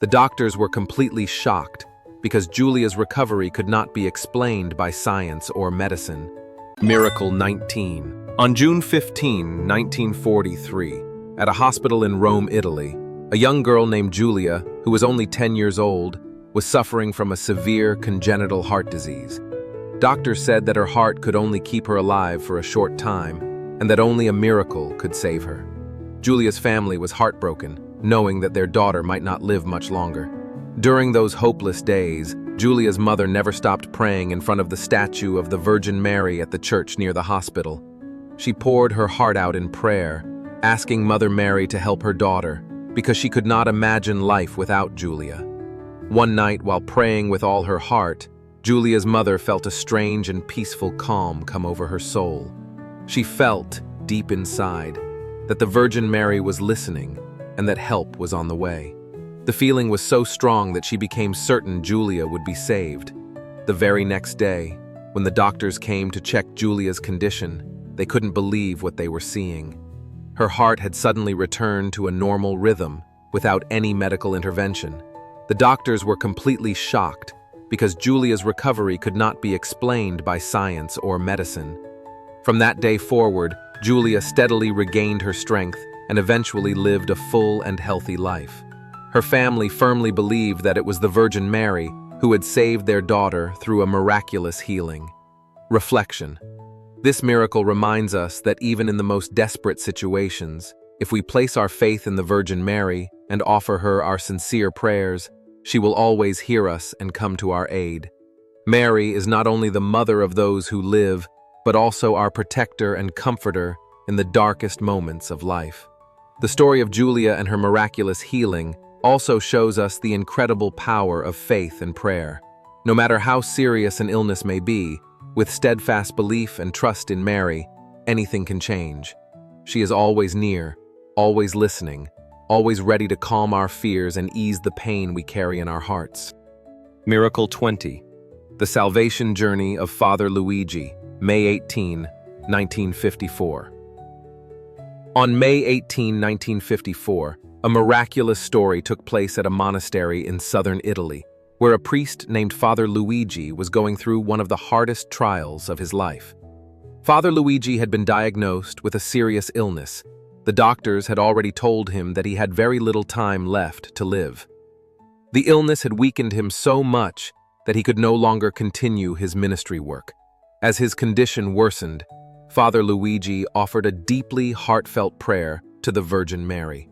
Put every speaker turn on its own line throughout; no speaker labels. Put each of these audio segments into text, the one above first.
The doctors were completely shocked because Julia's recovery could not be explained by science or medicine. Miracle 19. On June 15, 1943, at a hospital in Rome, Italy, a young girl named Julia, who was only 10 years old, was suffering from a severe congenital heart disease. Doctors said that her heart could only keep her alive for a short time, and that only a miracle could save her. Julia's family was heartbroken, knowing that their daughter might not live much longer. During those hopeless days, Julia's mother never stopped praying in front of the statue of the Virgin Mary at the church near the hospital. She poured her heart out in prayer, asking Mother Mary to help her daughter, because she could not imagine life without Julia. One night, while praying with all her heart, Julia's mother felt a strange and peaceful calm come over her soul. She felt, deep inside, that the Virgin Mary was listening and that help was on the way. The feeling was so strong that she became certain Julia would be saved. The very next day, when the doctors came to check Julia's condition, they couldn't believe what they were seeing. Her heart had suddenly returned to a normal rhythm without any medical intervention. The doctors were completely shocked because Julia's recovery could not be explained by science or medicine. From that day forward, Julia steadily regained her strength and eventually lived a full and healthy life. Her family firmly believed that it was the Virgin Mary who had saved their daughter through a miraculous healing. Reflection. This miracle reminds us that even in the most desperate situations, if we place our faith in the Virgin Mary and offer her our sincere prayers, she will always hear us and come to our aid. Mary is not only the mother of those who live, but also our protector and comforter in the darkest moments of life. The story of Julia and her miraculous healing also shows us the incredible power of faith and prayer. No matter how serious an illness may be, with steadfast belief and trust in Mary, anything can change. She is always near, always listening, always ready to calm our fears and ease the pain we carry in our hearts. Miracle 20. The Salvation Journey of Father Luigi, May 18, 1954. On May 18, 1954, a miraculous story took place at a monastery in southern Italy, where a priest named Father Luigi was going through one of the hardest trials of his life. Father Luigi had been diagnosed with a serious illness. The doctors had already told him that he had very little time left to live. The illness had weakened him so much that he could no longer continue his ministry work. As his condition worsened, Father Luigi offered a deeply heartfelt prayer to the Virgin Mary.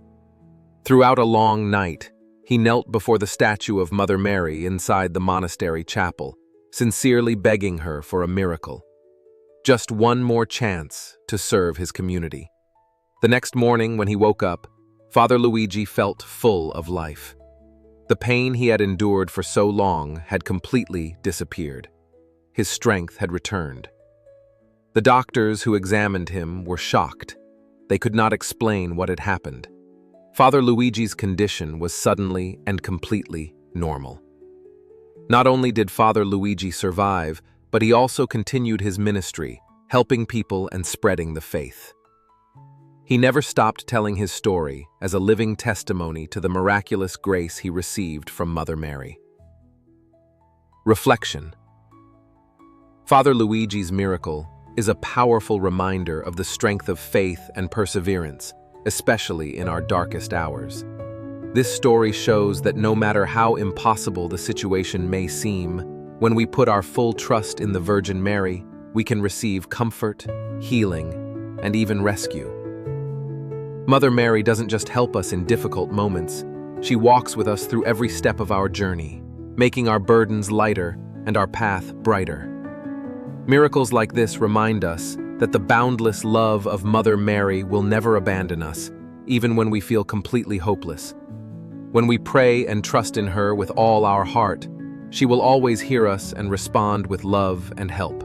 Throughout a long night, he knelt before the statue of Mother Mary inside the monastery chapel, sincerely begging her for a miracle. Just one more chance to serve his community. The next morning, when he woke up, Father Luigi felt full of life. The pain he had endured for so long had completely disappeared. His strength had returned. The doctors who examined him were shocked. They could not explain what had happened. Father Luigi's condition was suddenly and completely normal. Not only did Father Luigi survive, but he also continued his ministry, helping people and spreading the faith. He never stopped telling his story as a living testimony to the miraculous grace he received from Mother Mary. Reflection. Father Luigi's miracle is a powerful reminder of the strength of faith and perseverance, especially in our darkest hours. This story shows that no matter how impossible the situation may seem, when we put our full trust in the Virgin Mary, we can receive comfort, healing, and even rescue. Mother Mary doesn't just help us in difficult moments, she walks with us through every step of our journey, making our burdens lighter and our path brighter. Miracles like this remind us that the boundless love of Mother Mary will never abandon us, even when we feel completely hopeless. When we pray and trust in her with all our heart, she will always hear us and respond with love and help.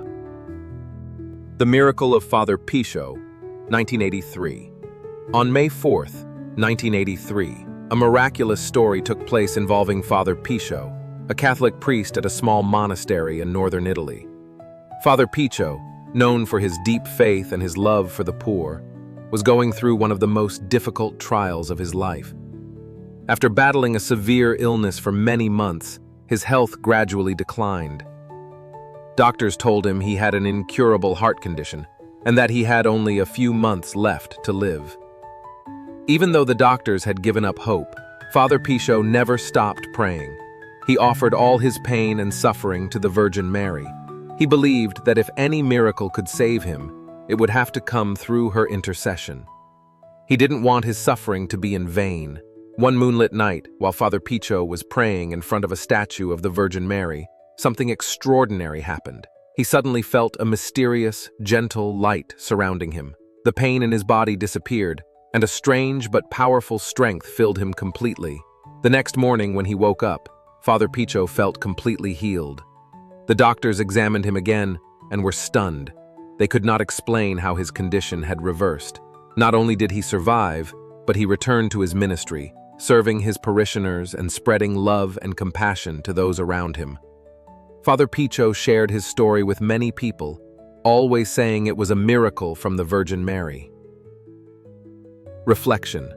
The Miracle of Father Piccio, 1983. On May 4th, 1983, a miraculous story took place involving Father Piccio, a Catholic priest at a small monastery in northern Italy. Father Piccio, known for his deep faith and his love for the poor, was going through one of the most difficult trials of his life. After battling a severe illness for many months, his health gradually declined. Doctors told him he had an incurable heart condition and that he had only a few months left to live. Even though the doctors had given up hope, Father Pichot never stopped praying. He offered all his pain and suffering to the Virgin Mary. He believed that if any miracle could save him, it would have to come through her intercession. He didn't want his suffering to be in vain. One moonlit night, while Father Pichot was praying in front of a statue of the Virgin Mary, something extraordinary happened. He suddenly felt a mysterious, gentle light surrounding him. The pain in his body disappeared, and a strange but powerful strength filled him completely. The next morning when he woke up, Father Pichot felt completely healed. The doctors examined him again and were stunned. They could not explain how his condition had reversed. Not only did he survive, but he returned to his ministry, serving his parishioners and spreading love and compassion to those around him. Father Pichot shared his story with many people, always saying it was a miracle from the Virgin Mary. Reflection.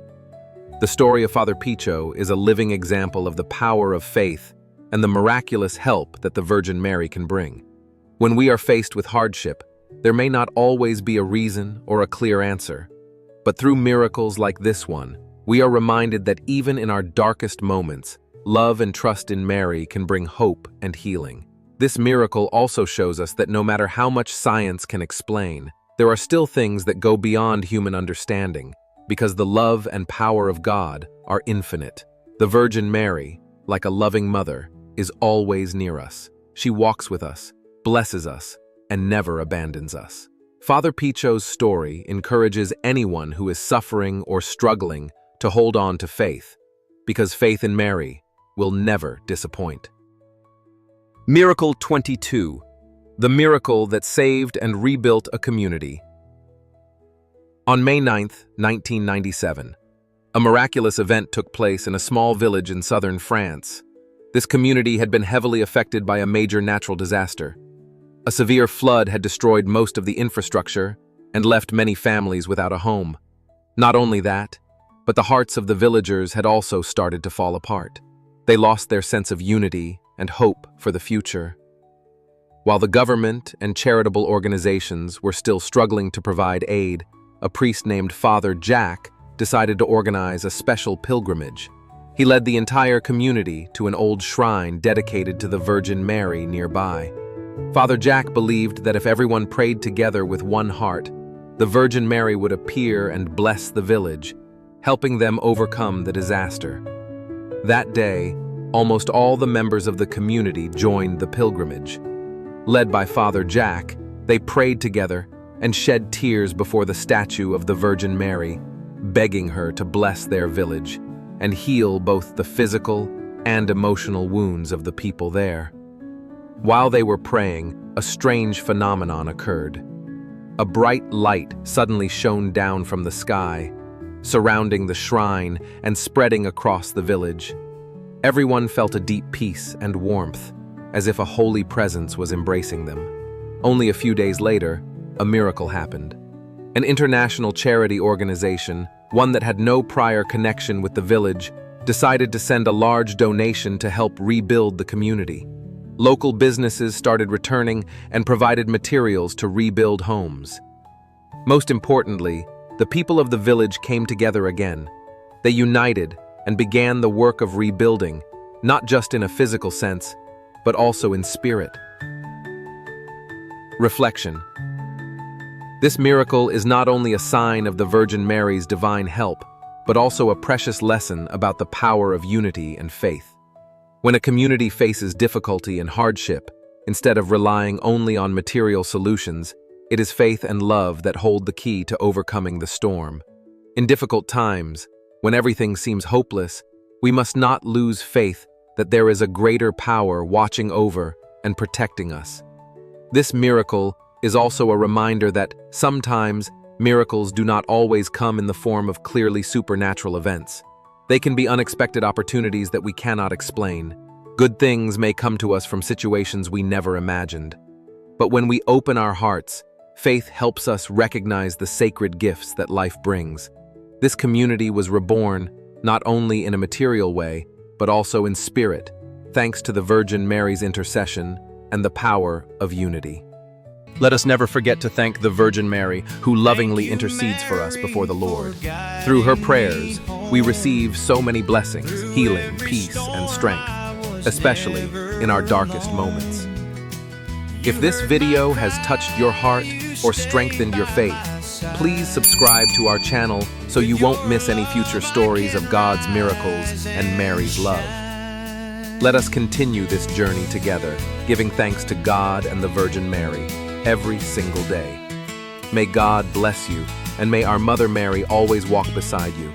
The story of Father Pichot is a living example of the power of faith and the miraculous help that the Virgin Mary can bring. When we are faced with hardship, there may not always be a reason or a clear answer, but through miracles like this one, we are reminded that even in our darkest moments, love and trust in Mary can bring hope and healing. This miracle also shows us that no matter how much science can explain, there are still things that go beyond human understanding, because the love and power of God are infinite. The Virgin Mary, like a loving mother, is always near us. She walks with us, blesses us, and never abandons us. Father Pichot's story encourages anyone who is suffering or struggling to hold on to faith, because faith in Mary will never disappoint. Miracle 22, the miracle that saved and rebuilt a community. On May 9, 1997, a miraculous event took place in a small village in southern France. This community had been heavily affected by a major natural disaster. A severe flood had destroyed most of the infrastructure and left many families without a home. Not only that, but the hearts of the villagers had also started to fall apart. They lost their sense of unity and hope for the future. While the government and charitable organizations were still struggling to provide aid, a priest named Father Jack decided to organize a special pilgrimage. He led the entire community to an old shrine dedicated to the Virgin Mary nearby. Father Jack believed that if everyone prayed together with one heart, the Virgin Mary would appear and bless the village, helping them overcome the disaster. That day, almost all the members of the community joined the pilgrimage. Led by Father Jack, they prayed together and shed tears before the statue of the Virgin Mary, begging her to bless their village and heal both the physical and emotional wounds of the people there. While they were praying, a strange phenomenon occurred. A bright light suddenly shone down from the sky, surrounding the shrine and spreading across the village. Everyone felt a deep peace and warmth, as if a holy presence was embracing them. Only a few days later, a miracle happened. An international charity organization, one that had no prior connection with the village, decided to send a large donation to help rebuild the community. Local businesses started returning and provided materials to rebuild homes. Most importantly, the people of the village came together again. They united and began the work of rebuilding, not just in a physical sense, but also in spirit. Reflection. This miracle is not only a sign of the Virgin Mary's divine help, but also a precious lesson about the power of unity and faith. When a community faces difficulty and hardship, instead of relying only on material solutions, it is faith and love that hold the key to overcoming the storm. In difficult times, when everything seems hopeless, we must not lose faith that there is a greater power watching over and protecting us. This miracle is also a reminder that sometimes miracles do not always come in the form of clearly supernatural events. They can be unexpected opportunities that we cannot explain. Good things may come to us from situations we never imagined. But when we open our hearts, faith helps us recognize the sacred gifts that life brings. This community was reborn not only in a material way, but also in spirit, thanks to the Virgin Mary's intercession and the power of unity. Let us never forget to thank the Virgin Mary, who lovingly intercedes for us before the Lord. Through her prayers, we receive so many blessings, healing, peace, and strength, especially in our darkest moments. If this video has touched your heart or strengthened your faith, please subscribe to our channel so you won't miss any future stories of God's miracles and Mary's love. Let us continue this journey together, giving thanks to God and the Virgin Mary every single day. May God bless you, and may our Mother Mary always walk beside you.